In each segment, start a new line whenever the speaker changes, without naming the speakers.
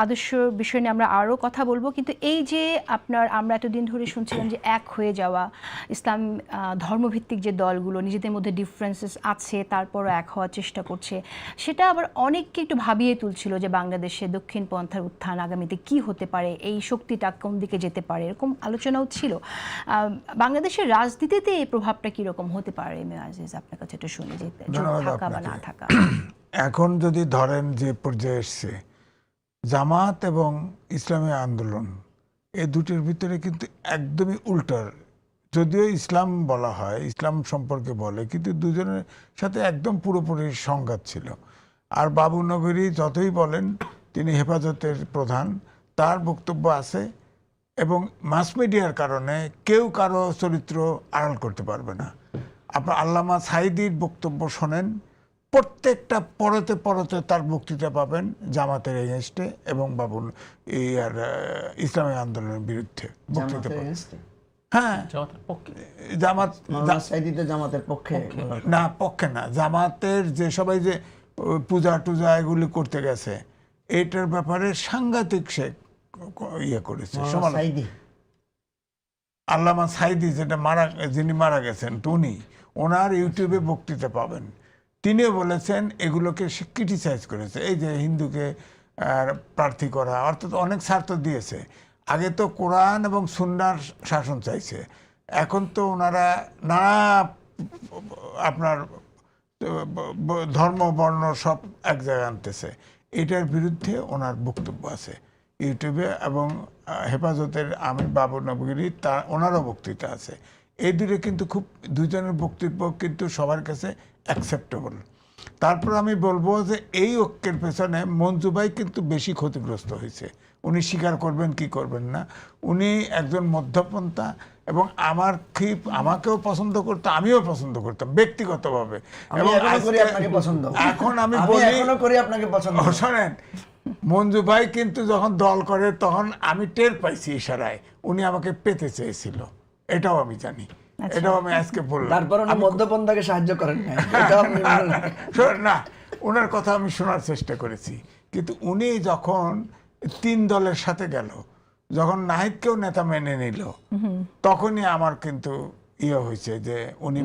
আদর্শ বিষয় নিয়ে আমরা আরও কথা বলবো, কিন্তু এই যে আমরা এতদিন ধরে শুনছিলাম যে এক হয়ে যাওয়া ইসলাম ধর্মভিত্তিক যে দলগুলো নিজেদের মধ্যে ডিফারেন্সেস আছে তারপরও এক হওয়ার চেষ্টা করছে, সেটা আবার অনেককে একটু ভাবিয়ে তুলছিল যে বাংলাদেশে দক্ষিণ পন্থার উত্থান আগামীতে কি হতে পারে, এই শক্তিটা কোন দিকে যেতে পারে, এরকম আলোচনাও ছিল। বাংলাদেশের রাজনীতিতে এই প্রভাবটা কীরকম হতে পারে আজিজ, আপনার কাছে একটু শুনে যে থাকা বা না থাকা।
এখন যদি ধরেন যে পর্যায়ে এসছে জামাত এবং ইসলামী আন্দোলন, এই দুটির ভিতরে কিন্তু একদমই উল্টার। যদিও ইসলাম বলা হয়, ইসলাম সম্পর্কে বলে, কিন্তু দুজনের সাথে একদম পুরোপুরি সংঘাত ছিল। আর বাবু নগরী যতই বলেন তিনি হেফাজতের প্রধান, তার বক্তব্য আছে এবং মাস মিডিয়ার কারণে কেউ কারো চরিত্র আড়াল করতে পারবে না। আপনার আল্লামা সাঈদীর বক্তব্য শোনেন, প্রত্যেকটা পরতে পরতে তার বক্তৃতা পাবেন জামাতের এগেনস্টে এবং বাবুল এই আর ইসলামী আন্দোলনের বিরুদ্ধে বক্তৃতা পাবেন। হ্যাঁ,
জামাতের পক্ষে
না, পক্ষে না, জামাতের যে সবাই যে পূজা টুজা এগুলি করতে গেছে এটার ব্যাপারে সাংঘাতিক সে ইয়ে করেছে। আল্লামা সাঈদী যিনি মারা গেছেন, উনি ওনার ইউটিউবে বক্তৃতা পাবেন। তিনিও বলেছেন এগুলোকে সে ক্রিটিসাইজ করেছে, এই যে হিন্দুকে প্রার্থী করা, অর্থাৎ অনেক স্বার্থ দিয়েছে। আগে তো কোরআন এবং সুন্নাহর শাসন চাইছে, এখন তো ওনারা নানা আপনার ধর্ম বর্ণ সব এক জায়গায় আনতেছে। এটার বিরুদ্ধে ওনার বক্তব্য আছে ইউটিউবে, এবং হেফাজতের আমির বাবু নবগিরি ওনারও বক্তৃতা আছে। এই দুটো কিন্তু খুব দুজনের বক্তব্য কিন্তু সবার কাছে অ্যাকসেপ্টেবল। তারপর আমি বলবো যে এই ঐক্যের পেছনে মঞ্জু ভাই কিন্তু বেশি ক্ষতিগ্রস্ত হয়েছে। উনি স্বীকার করবেন কি করবেন না, উনি একজন মধ্যপন্থা এবং আমাকেও পছন্দ করতো, আমিও পছন্দ করতাম ব্যক্তিগতভাবে। এবং এখন আমি শোনেন, মঞ্জু ভাই কিন্তু যখন দল করে তখন আমি টের পাইছি ইশারায় উনি আমাকে পেতে চেয়েছিল, এটাও আমি জানি, এটাও আমি আজকে বললাম।
তারপর উনি মধ্যপন্থাকে সাহায্য করেন
না, ওনার কথা আমি শোনার চেষ্টা করেছি, কিন্তু উনি যখন 3 দলের সাথে গেল, যখন নাহিদকেও নেতা মেনে নিল, তখনই আমার কিন্তু ইয়ে হয়েছে যে উনি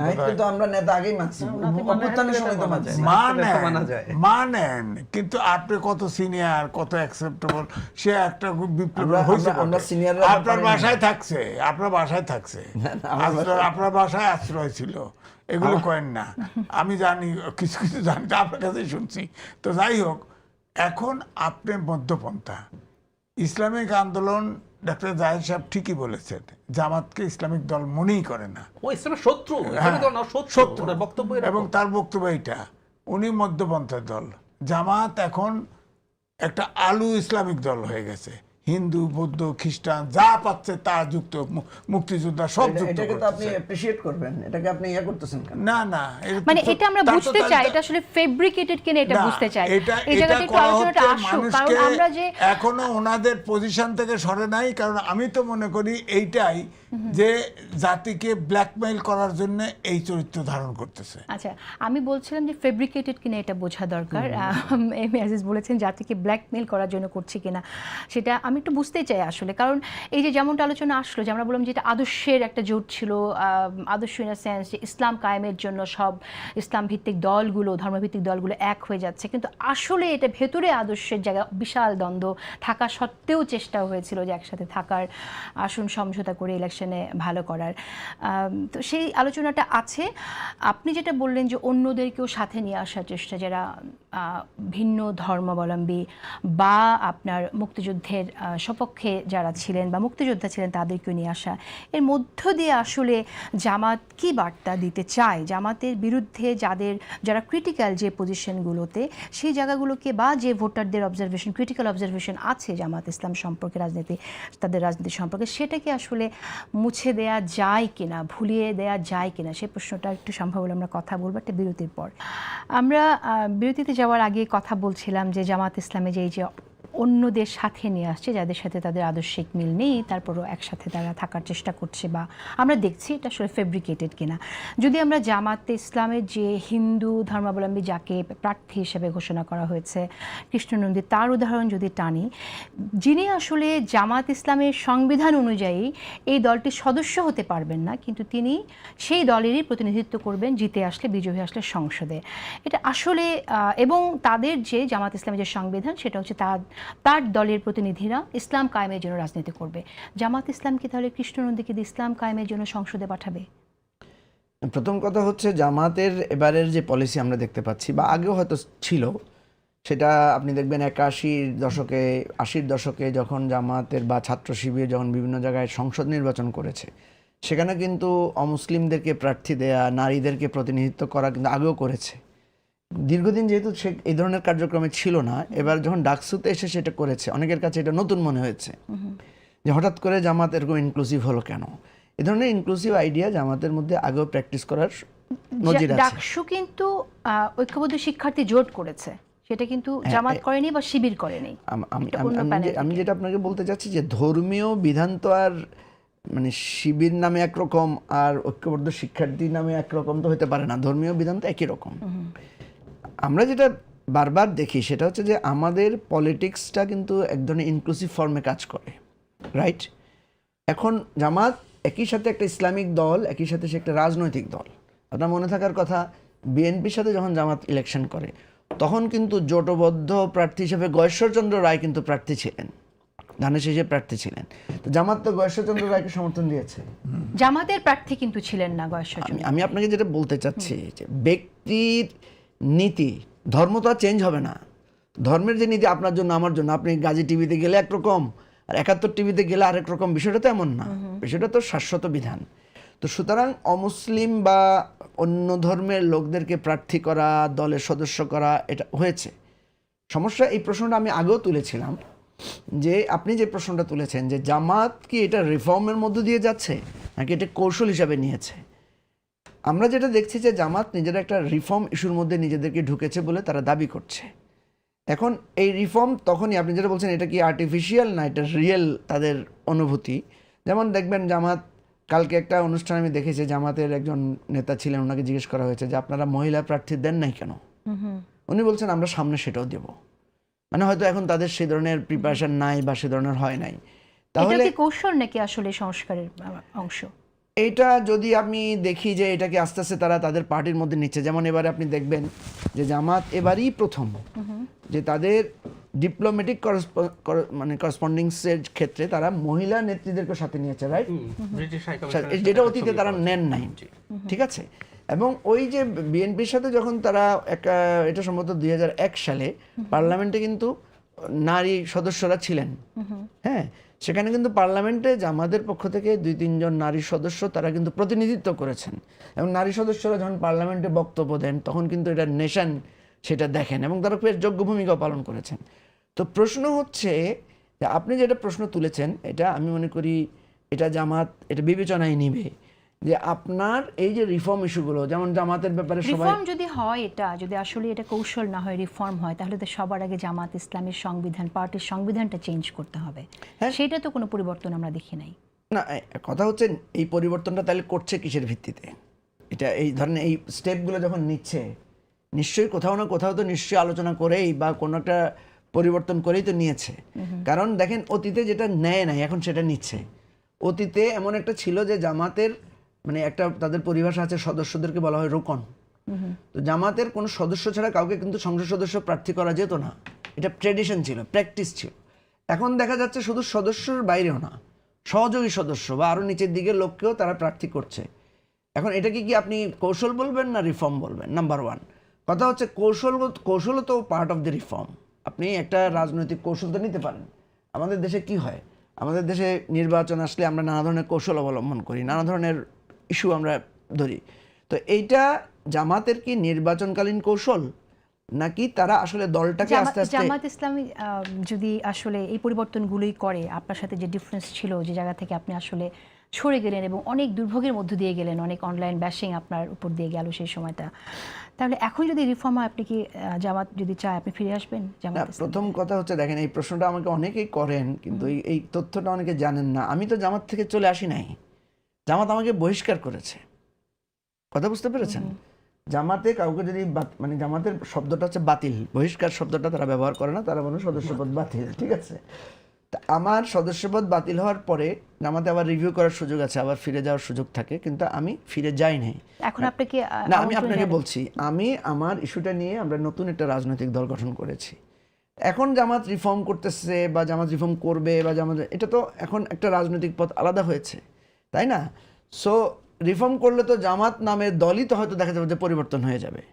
মানেন, কিন্তু আপনি কত সিনিয়র, কত অ্যাকসেপ্টেবল, সে একটা বিপ্লব হয়েছে। আপনার বাসায় থাকছে, আপনার বাসায় আশ্রয় ছিল, এগুলো করেন না, আমি জানি, কিছু কিছু জানি, আপনার কাছেই শুনছি। তো যাই হোক, এখন আপনি মধ্যপন্থা ইসলামিক আন্দোলন, ডাক্তার জাহিদ সাহেব ঠিকই বলেছেন, জামাতকে ইসলামিক দল মনেই করে না,
ও ইসলামের শত্রু,
এবং তার বক্তব্য এইটা, উনি মধ্যপন্থার দল। জামাত এখন একটা আলু ইসলামিক দল হয়ে গেছে, হিন্দু বৌদ্ধ খ্রিস্টান যা পাচ্ছে তা যুক্ত, মুক্তিযোদ্ধা সব যুক্ত।
এটাকে আপনি অ্যাপ্রিশিয়েট করবেন, এটাকে আপনি ইয়া করতেছেন কেন?
না না,
মানে এটা আমরা বুঝতে চাই, এটা আসলে ফেব্রিকেটেড কিনা এটা বুঝতে চাই। এই জায়গাতে একটু আলোচনাটা আসুক, কারণ আমরা যে
এখনো ওনাদের পজিশন থেকে সরে নাই। কারণ আমি তো মনে করি এইটাই যে জাতিকে ব্ল্যাকমেইল করার জন্য এই চরিত্র ধারণ করতেছে।
আচ্ছা, আমি বলছিলাম যে ফেব্রিকেটেড কিনা এটা বোঝা দরকার। এম আজিজ বলেছেন জাতিকে ব্ল্যাকমেইল করার জন্য করছে কিনা, সেটা আমি একটু বুঝতে চাই আসলে। কারণ এই যে যেমনটা আলোচনা আসলো, যে আমরা বললাম যে এটা আদর্শের একটা জোট ছিল, আদর্শ ইন আ সেন্স যে ইসলাম কায়েমের জন্য সব ইসলাম ভিত্তিক দলগুলো, ধর্মভিত্তিক দলগুলো এক হয়ে যাচ্ছে, কিন্তু আসলে এটা ভেতরে আদর্শের জায়গায় বিশাল দ্বন্দ্ব থাকা সত্ত্বেও চেষ্টা হয়েছিল যে একসাথে থাকার, আসন সমঝোতা করে ইলেকশনে ভালো করার। তো সেই আলোচনাটা আছে। আপনি যেটা বললেন যে অন্যদেরকেও সাথে নিয়ে আসার চেষ্টা, যারা ভিন্ন ধর্মাবলম্বী বা আপনার মুক্তিযুদ্ধের সপক্ষে যারা ছিলেন বা মুক্তিযোদ্ধা ছিলেন তাদেরকেও নিয়ে আসা, এর মধ্য দিয়ে আসলে জামাত কি বার্তা দিতে চায়, জামাতের বিরুদ্ধে যারা ক্রিটিক্যাল যে পজিশনগুলোতে, সেই জায়গাগুলোকে বা যে ভোটারদের অবজারভেশন, ক্রিটিক্যাল অবজারভেশন আছে জামাত ইসলাম সম্পর্কে, তাদের রাজনীতি সম্পর্কে, সেটাকে আসলে মুছে দেয়া যায় কিনা, ভুলিয়ে দেয়া যায় কিনা, সেই প্রশ্নটা একটু সম্ভব হলে আমরা কথা বলবো একটা বিরতির পর। আমরা বিরতিতে যাওয়ার আগে কথা বলছিলাম যে জামাত ইসলামে যে এই যে অন্যদের সাথে নিয়ে আসছে যাদের সাথে তাদের আদর্শিক মিল নেই, তারপরও একসাথে তারা থাকার চেষ্টা করছে, বা আমরা দেখছি এটা আসলে ফেব্রিকেটেড কিনা। যদি আমরা জামাতে ইসলামের যে হিন্দু ধর্মাবলম্বী যাকে প্রার্থী হিসেবে ঘোষণা করা হয়েছে কৃষ্ণনন্দী, তার উদাহরণ যদি টানি, যিনি আসলে জামাত ইসলামের সংবিধান অনুযায়ী এই দলটির সদস্য হতে পারবেন না, কিন্তু তিনি সেই দলেরই প্রতিনিধিত্ব করবেন জিতে আসলে, বিজয়ী আসলে সংসদে। এটা আসলে এবং তাদের যে জামাত ইসলামের যে সংবিধান সেটা হচ্ছে তার দলের প্রতিনিধিরা ইসলাম কায়েমের জন্য রাজনীতি করবে। জামাত ইসলাম কি তাহলে কৃষ্ণনন্দীকে ইসলাম কায়েমের জন্য সংসদে পাঠাবে?
প্রথম কথা হচ্ছে জামাতের এবারের যে পলিসি আমরা দেখতে পাচ্ছি, বা আগেও হয়তো ছিল, সেটা আপনি দেখবেন 81 দশকে 80-র দশকে যখন জামাতের বা ছাত্র শিবির যখন বিভিন্ন জায়গায় সংসদ নির্বাচন করেছে, সেখানে কিন্তু অমুসলিমদেরকে প্রার্থী দেয়া, নারীদেরকে প্রতিনিধিত্ব করা কিন্তু আগেও করেছে। দীর্ঘদিন যেহেতু সে এই ধরনের কার্যক্রমে ছিল না, এবার যখন ডাকসুতে এসে সেটা করেছে, অনেকের কাছে এটা নতুন মনে হয়েছে যে হঠাৎ করে জামাত এরকম ইনক্লুসিভ হলো কেন। এই ধরনের ইনক্লুসিভ আইডিয়া জামাতের মধ্যে আগেও প্র্যাকটিস করার নজির আছে।
ডাকসু কিন্তু ঐক্যবদ্ধ শিক্ষার্থী জোট করেছে, সেটা কিন্তু জামাত করেনি বা শিবির করেনি।
আমি যেটা আপনাকে বলতে চাচ্ছি যে ধর্মীয় বিধান তো আর মানে শিবির নামে একরকম আর ঐক্যবদ্ধ শিক্ষার্থী নামে একরকম তো হতে পারে না, ধর্মীয় বিধান তো একই রকম। আমরা যেটা বারবার দেখি সেটা হচ্ছে যে আমাদের পলিটিক্সটা কিন্তু এক ধরনের ইনক্লুসিভ ফর্মে কাজ করে, রাইট? এখন জামাত একই সাথে একটা ইসলামিক দল, একই সাথে সে একটা রাজনৈতিক দল। আপনার মনে থাকার কথা, বিএনপির সাথে যখন জামাত ইলেকশন করে তখন কিন্তু জোটবদ্ধ প্রার্থী হিসেবে গয়েশ্বরচন্দ্র রায় কিন্তু প্রার্থী ছিলেন, ধানের শীষে প্রার্থী ছিলেন। তো জামাত তো গয়েশ্বরচন্দ্র রায়কে সমর্থন দিয়েছে।
জামাতের প্রার্থী কিন্তু ছিলেন না গয়েশ্বরচন্দ্র।
আমি আপনাকে যেটা বলতে চাচ্ছি যে ব্যক্তির নীতি, ধর্ম তো আর চেঞ্জ হবে না। ধর্মের যে নীতি আপনার জন্য আমার জন্য, আপনি গাজী টিভিতে গেলে একরকম আর 71 টিভিতে গেলে আরেক রকম, বিষয়টা তো এমন না, বিষয়টা তো শাশ্বত বিধান। তো সুতরাং অমুসলিম বা অন্য ধর্মের লোকদেরকে প্রার্থী করা, দলের সদস্য করা, এটা হয়েছে সমস্যা। এই প্রশ্নটা আমি আগেও তুলেছিলাম, যে আপনি যে প্রশ্নটা তুলেছেন যে জামাত কি এটা রিফর্মের মধ্য দিয়ে যাচ্ছে নাকি এটা কৌশল হিসাবে নিয়েছে। আমরা যেটা দেখছি যে জামাত নিজেরা একটা রিফর্ম ইস্যুর মধ্যে নিজেদেরকে ঢুকেছে বলে তারা দাবি করছে। এখন এই রিফর্ম তখনই, আপনি যেটা বলছেন এটা কি আর্টিফিশিয়াল না এটা রিয়েল তাদের অনুভূতি। যেমন দেখবেন জামাত, কালকে একটা অনুষ্ঠান আমি দেখেছি, জামাতের একজন নেতা ছিলেন, ওনাকে জিজ্ঞেস করা হয়েছে যে আপনারা মহিলা প্রার্থী দেন নাই কেন, উনি বলছেন আমরা সামনে সেটাও দেব। মানে হয়তো এখন তাদের সেই ধরনের প্রিপারেশন নাই বা সে ধরনের হয় নাই।
তাহলে কৌশল নাকি আসলে সংস্কারের অংশ?
এটা যদি আমি দেখি যে এটাকে আস্তে আস্তে তারা তাদের পার্টির মধ্যে নিচ্ছে। যেমন এবারে আপনি দেখবেন যে জামাত এবারই প্রথম যে তাদের ডিপ্লোম্যাটিক মানে করসপন্ডিংসের ক্ষেত্রে তারা মহিলা নেত্রীদেরকে সাথে নিয়েছে, রাইট? যেটা অতীতে তারা নেন নাই, ঠিক আছে? এবং ওই যে বিএনপির সাথে যখন তারা এটা সম্ভবত 2001 সালে পার্লামেন্টে কিন্তু নারী সদস্যরা ছিলেন, হ্যাঁ, সেখানে কিন্তু পার্লামেন্টে জামাতের পক্ষ থেকে 2-3 জন নারী সদস্য তারা কিন্তু প্রতিনিধিত্ব করেছেন। এবং নারী সদস্যরা যখন পার্লামেন্টে বক্তব্য দেন তখন কিন্তু এটা নেশন সেটা দেখেন এবং তারা বেশ যোগ্য ভূমিকা পালন করেছেন। তো প্রশ্ন হচ্ছে যে আপনি যেটা প্রশ্ন তুলেছেন, এটা আমি মনে করি এটা জামাত এটা বিবেচনায় নিবে যে আপনার এই যে রিফর্ম ইস্যুগুলো, যেমন জামাতের ব্যাপারে সবাই,
রিফর্ম যদি হয়, এটা যদি আসলে এটা কৌশল না হয়, রিফর্ম হয়, তাহলে তো সবার আগে জামাত ইসলামের সংবিধান, পার্টির সংবিধানটা চেঞ্জ করতে হবে। সেটা তো কোনো পরিবর্তন আমরা দেখি নাই।
না, কথা হচ্ছে এই পরিবর্তনটা তাহলে করছে কিসের ভিত্তিতে? এটা এই ধরনের এই স্টেপগুলো যখন নিচ্ছে নিশ্চয়ই কোথাও না কোথাও তো নিশ্চয়ই আলোচনা করেই বা কোনো একটা পরিবর্তন করেই তো নিয়েছে। কারণ দেখেন অতীতে যেটা নেয় নাই এখন সেটা নিচ্ছে। অতীতে এমন একটা ছিল যে জামাতের মানে একটা তাদের পরিভাষা আছে, সদস্যদেরকে বলা হয় রোকন। তো জামাতের কোনো সদস্য ছাড়া কাউকে কিন্তু সংসদ সদস্য প্রার্থী করা যেত না, এটা ট্র্যাডিশন ছিল, প্র্যাকটিস ছিল। এখন দেখা যাচ্ছে শুধু সদস্যর বাইরেও না, সহযোগী সদস্য বা আরও নিচের দিকের লোককেও তারা প্রার্থী করছে। এখন এটাকে কি আপনি কৌশল বলবেন না রিফর্ম বলবেন? নাম্বার 1 কথা হচ্ছে কৌশলও তো পার্ট অফ দ্য রিফর্ম। আপনি একটা রাজনৈতিক কৌশল তো নিতে পারেন। আমাদের দেশে কি হয়, আমাদের দেশে নির্বাচন আসলে আমরা নানা ধরনের কৌশল অবলম্বন করি, নানা ধরনের ইস্যু আমরা ধরি। তো এইটা জামাতের কি নির্বাচনকালীন কৌশল নাকি তারা আসলে দলটাকে আস্তে আস্তে,
জামাত ইসলামী যদি আসলে এই পরিবর্তনগুলোই করে, আপনার সাথে যে ডিফারেন্স ছিল, যে জায়গা থেকে আপনি আসলে সরে গেলেন এবং অনেক দুর্ভোগের মধ্য দিয়ে গেলেন, অনেক অনলাইন ব্যাশিং আপনার উপর দিয়ে গেল সেই সময়টা, তাহলে এখন যদি রিফর্ম হয় আপনি কি জামাত যদি চায় আপনি ফিরে আসবেন
না,
জামাত?
প্রথম কথা হচ্ছে দেখেন, এই প্রশ্নটা আমাকে অনেকেই করেন, কিন্তু এই তথ্যটা অনেকে জানেন না। আমি তো জামাত থেকে চলে আসি নাই, জামাত আমাকে বহিষ্কার করেছে। কথা বুঝতে পেরেছেন? জামাতে কাউকে যদি মানে জামাতের শব্দটা হচ্ছে বাতিল, বহিষ্কার শব্দটা তারা ব্যবহার করে না, তারা বলে সদস্যপদ বাতিল, ঠিক আছে? তা আমার সদস্যপদ বাতিল হওয়ার পরে জামাতে আবার রিভিউ করার সুযোগ আছে, আবার ফিরে যাওয়ার সুযোগ থাকে, কিন্তু আমি ফিরে যাই নাই।
এখন আপনি কি
না, আমি আপনাকে বলছি, আমি আমার ইস্যুটা নিয়ে আমরা নতুন একটা রাজনৈতিক দল গঠন করেছি। এখন জামাত রিফর্ম করতেছে বা জামাত রিফর্ম করবে বা জামাত, এটা তো এখন একটা রাজনৈতিক পথ আলাদা হয়েছে, তাই না? সো রিফর্ম করলে তো জামাত নামের দলই তো হয়তো দেখা যাবে যে পরিবর্তন হয়ে যাবে।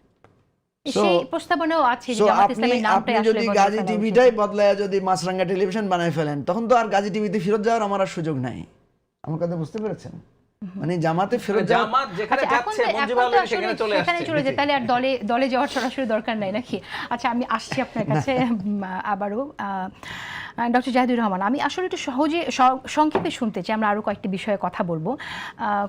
সেই প্রস্তাবনাও আছে যে
So
জামাত
আপনি
ইসলামের নামটাই আসলে
যদি গাজী টিভিটাই বদলায় যদি মাছরাঙ্গা টেলিভিশন বানায় ফেলেন, তখন তো আর গাজী টিভিতে ফেরত যাওয়ার আমার আর সুযোগ নাই। আমার কথা বুঝতে পেরেছেন? মানে জামাতে ফেরত যাওয়া,
জামাত যেখানে যাচ্ছে মঞ্জুর আলম সেখানে চলে আসছে,
তাহলে আর দলে যাওয়ার সরাসরি দরকার নাই নাকি? আচ্ছা, আমি আসছি আপনার কাছে আবারও। ডক্টর জাহিদুর রহমান, আমি আসলে একটু সহজে সংক্ষেপে শুনতে চাই, আমরা আরও কয়েকটি বিষয়ে কথা বলবো।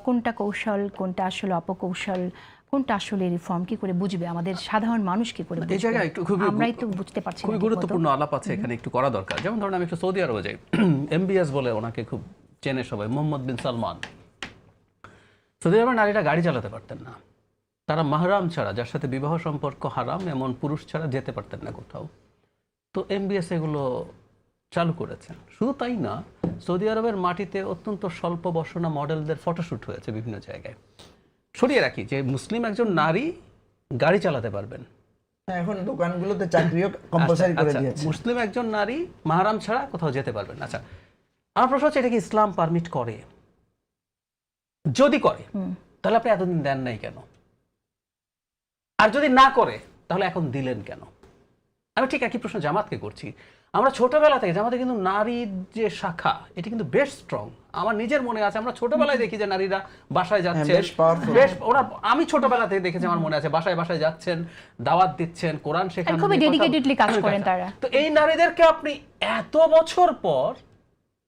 কোনটা কৌশল, কোনটা আসলে অপকৌশল, কোনটা আসলে রিফর্ম, কি করে বুঝবে আমাদের সাধারণ মানুষ, কি করে
এই জায়গায় একটু
আমরাই তো বুঝতে পারছি না।
খুবই গুরুত্বপূর্ণ আলাপ আছে এখানে, একটু করা দরকার। যেমন ধরুন আমি একটু সৌদি আরবে যাই, MBS বলে ওনাকে খুব চেনে সবাই, মোহাম্মদ বিন সালমান। সৌদি আরবের নারীরা গাড়ি চালাতে পারতেন না, তারা মাহরাম ছাড়া, যার সাথে বিবাহ সম্পর্ক হারাম এমন পুরুষ ছাড়া যেতে পারতেন না কোথাও। তো MBS এগুলো চালু করেছেন। শুধু তাই না, সৌদি আরবের মাটিতে অত্যন্ত স্বল্প বসনা মডেলদের ফটোশ্যুট হয়েছে বিভিন্ন জায়গায়। সরিয়ে রাখি যে মুসলিম একজন নারী গাড়ি চালাতে পারবেন,
এখন দোকানগুলোতে চাকরিও কম্পালসারি করে দিয়েছে।
মুসলিম একজন নারী মাহরাম ছাড়া কোথাও যেতে পারবেন। আচ্ছা, আমার প্রশ্ন হচ্ছে এটা কি ইসলাম পারমিট করে? যদি করে তাহলে আপনি এতদিন দেন নাই কেন? আর যদি না করে তাহলে এখন দিলেন কেন? আমি ঠিক একই প্রশ্ন জামাতকে করছি। আমরা ছোটবেলা থেকে জামাতে কিন্তু নারীর যে শাখা, এটি কিন্তু বেশ স্ট্রং। আমার নিজের মনে আছে, আমরা ছোটবেলায় দেখি যে নারীরা বাসায় যাচ্ছে, বেশ ওরা, আমি ছোটবেলা থেকে দেখেছি, আমার মনে আছে বাসায় বাসায় যাচ্ছেন, দাওয়াত দিচ্ছেন, কোরআন শেখানো,
খুবই ডেডিকেটেডলি কাজ করেন তারা।
তো এই নারীদেরকে আপনি এত বছর পর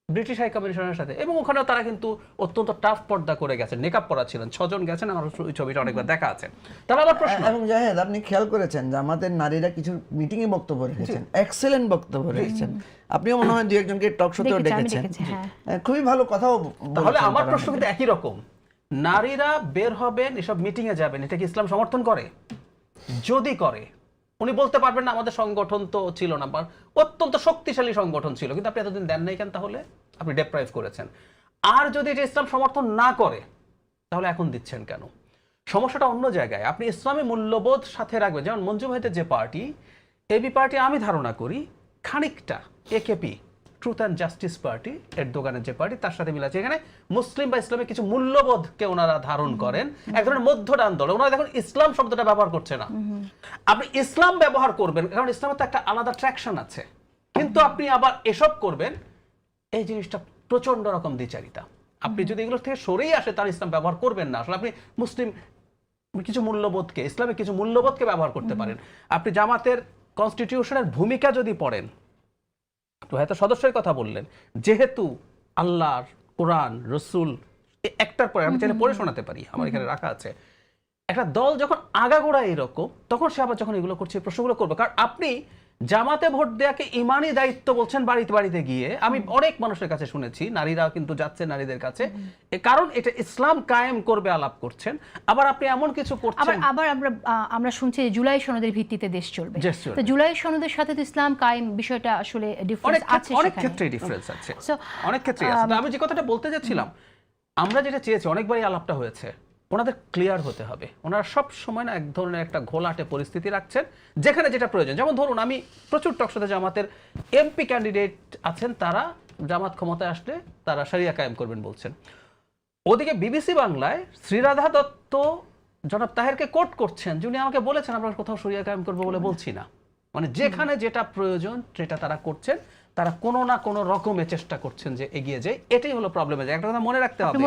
ব্রিটিশ হাই কমিশনের সাথে, এবং ওখানেও তারা কিন্তু অত্যন্ত টাফ পর্দা করে গেছেন, মেকআপ পরা ছিলেন, 6 জন গেছেন, আমার ওই ছবিটা অনেকবার দেখা আছে। তাহলে আমার প্রশ্ন,
এবং জাহেদ, আপনি খেয়াল করেছেন যে আমাদের নারীরা কিছু মিটিং এ বক্তব্য রেখেছেন, এক্সেলেন্ট বক্তব্য রেখেছেন। আপনিও মনে হয় দুই একজনকে টক শোতেও ডেকেছেন, খুবই ভালো কথাও।
তাহলে আমার প্রশ্ন কিন্তু একই রকম, নারীরা বের হবেন, এসব মিটিং এ যাবেন, এটা কি ইসলাম সমর্থন করে? যদি করে, উনি বলতে পারবেন না আমাদের সংগঠন তো ছিল না, অত্যন্ত শক্তিশালী সংগঠন ছিল, কিন্তু আপনি এতদিন দেন নাই কেন? তাহলে আপনি ডেপ্রাইভ করেছেন। আর যদি এটা ইসলাম সমর্থন না করে তাহলে এখন দিচ্ছেন কেন? সমস্যাটা অন্য জায়গায়। আপনি ইসলামী মূল্যবোধ সাথে রাখবেন। যেমন মঞ্জু ভাইদের যে পার্টি, এবি পার্টি, আমি ধারণা করি খানিকটা AKP, Truth and Justice Party, এরদোগানের যে পার্টি, তার সাথে মিল আছে। এখানে মুসলিম বা ইসলামের কিছু মূল্যবোধকে ওনারা ধারণ করেন, এক ধরনের মধ্যডান দল। ওনারা দেখুন ইসলাম শব্দটা ব্যবহার করছে না। আপনি ইসলাম ব্যবহার করবেন কারণ ইসলামের তো একটা আলাদা ট্র্যাকশন আছে, কিন্তু আপনি আবার এসব করবেন, এই জিনিসটা প্রচন্ড রকম দ্বিচারিতা। আপনি যদি এগুলো থেকে সরেই আসে তাহলে ইসলাম ব্যবহার করবেন না। আসলে আপনি মুসলিম কিছু মূল্যবোধকে, ইসলামের কিছু মূল্যবোধকে ব্যবহার করতে পারেন। আপনি জামাতের কনস্টিটিউশনের ভূমিকা যদি পড়েন, হয়তো সদস্যের কথা বললেন, যেহেতু আল্লাহর, কোরআন, রসুল একটার পরে আমি চাইলে পড়ে শোনাতে পারি, আমার এখানে রাখা আছে। একটা দল যখন আগাগোড়া এরকম, তখন সে আবার যখন এগুলো করছে, প্রশ্নগুলো করবে। কারণ আপনি জামাতে ভোট দেওয়াকে ইমানি দায়িত্ব বলছেন বাড়িতে বাড়িতে গিয়ে। আমি অনেক মানুষের কাছে শুনেছি, নারীরা কিন্তু যাচ্ছে নারীদের কাছে, কারণ এটা ইসলাম কায়েম করবে আলাপ করছেন। আবার আপনি এমন কিছু করছেন,
আবার আমরা শুনছি যে জুলাই সনদের ভিত্তিতে দেশ চলবে। তো জুলাই সনদের সাথে তো ইসলাম কায়েম বিষয়টা আসলে ডিফারেন্স আছে,
অনেক ক্ষেত্রে ডিফারেন্স আছে, অনেক ক্ষেত্রে আছে। আমি যে কথাটা বলতে যাচ্ছিলাম, আমরা যেটা চেয়েছি, অনেকবারই আলাপটা হয়েছে, ওনাদের ক্লিয়ার হতে হবে। ওনারা সব সময় না এক ধরনের একটা ঘোলাটে পরিস্থিতি রাখছেন, যেখানে যেটা প্রয়োজন। যেমন ধরুন, আমি প্রচুর টকশোতে জামাতের MP ক্যান্ডিডেট আছেন, তারা জামাত ক্ষমতায় আসলে তারা শরিয়া কায়েম করবেন বলছেন। ওদিকে BBC বাংলায় শ্রীরাধা দত্ত জনাব তাহেরকে কোট করছেন, যিনি আমাকে বলেছেন আমরা কোথাও শরিয়া কায়েম করবো বলে বলছি না। মানে যেখানে যেটা প্রয়োজন সেটা তারা করছেন, তারা কোনো না কোনো রকমে চেষ্টা করছেন যে এগিয়ে যায়। এটাই হলো প্রবলেমের জায়গা। একটা কথা মনে রাখতে হবে,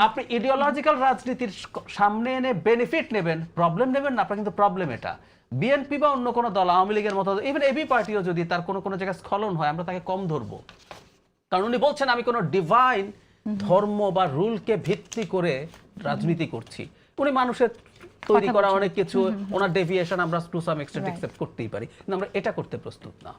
আপনি ইডিওলজিক্যাল রাজনীতির সামনে এনে বেনিফিট নেবেন, প্রবলেম নেবেন না। আপনার কিন্তু প্রবলেম এটা। বিএনপি বা অন্য কোনো দল, আওয়ামী লীগের মতো, ইভেন এবি পার্টিও যদি তার কোনো কোনো জায়গায় স্খলন হয়, আমরা তাকে কম ধরবো। কারণ উনি বলছেন আমি কোনো ডিভাইন ধর্ম বা রুলকে ভিত্তি করে রাজনীতি করছি। উনি মানুষের তৈরি করা অনেক কিছু, ওনার ডেভিয়েশন আমরা টু সাম এক্সটেন্ট অ্যাকসেপ্ট করতেই পারি, কিন্তু আমরা এটা করতে প্রস্তুত না।